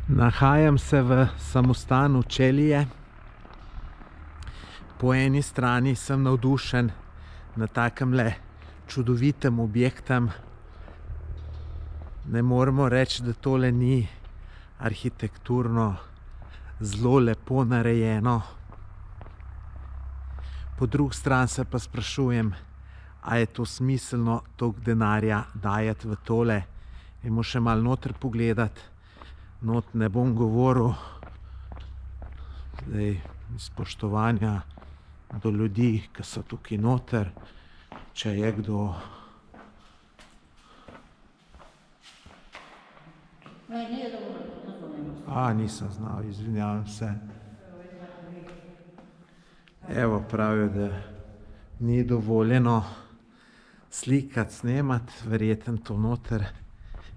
Nahajam se v samostanu Čelije. Po eni strani sem navdušen nad takimle čudovitim objektom. Ne moremo reči, da tole ni arhitekturno zelo lepo narejeno. Po drugi strani se pa sprašujem, a je to smiselno toliko denarja dajati v tole. Gremo še malo noter pogledati. Not ne bom govoril zdaj spoštovanja do ljudi, ki so tukaj noter. Če je kdo... nisem znal, izvinjavam se. Evo, pravijo, da ni dovoljeno slikati, snemati, verjetno to noter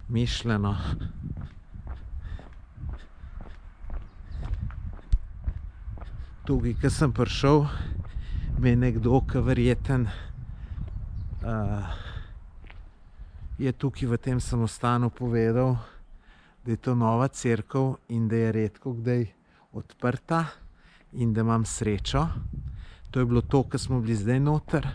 mišljeno. Tukaj, ko sem prišel, mi je nekdo, ki verjetno je tukaj v tem samostanu povedal, da je to nova cerkev in da je redko kdaj odprta in da imam srečo. To je bilo to, ko smo bili zdaj noter.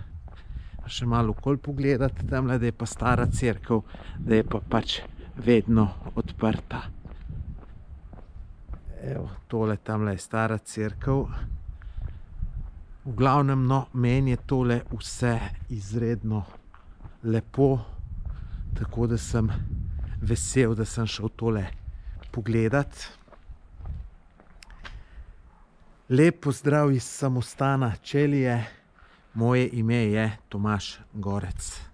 Še malo okoli pogledati tamle, da je pa stara cerkev, da je pa pač vedno odprta. Evo, tole tamle je stara cerkev. V glavnem, no, meni je tole vse izredno lepo, tako da sem vesel, da sem šel tole pogledat. Lep pozdrav iz samostana Čelije. Moje ime je Tomaž Gorec.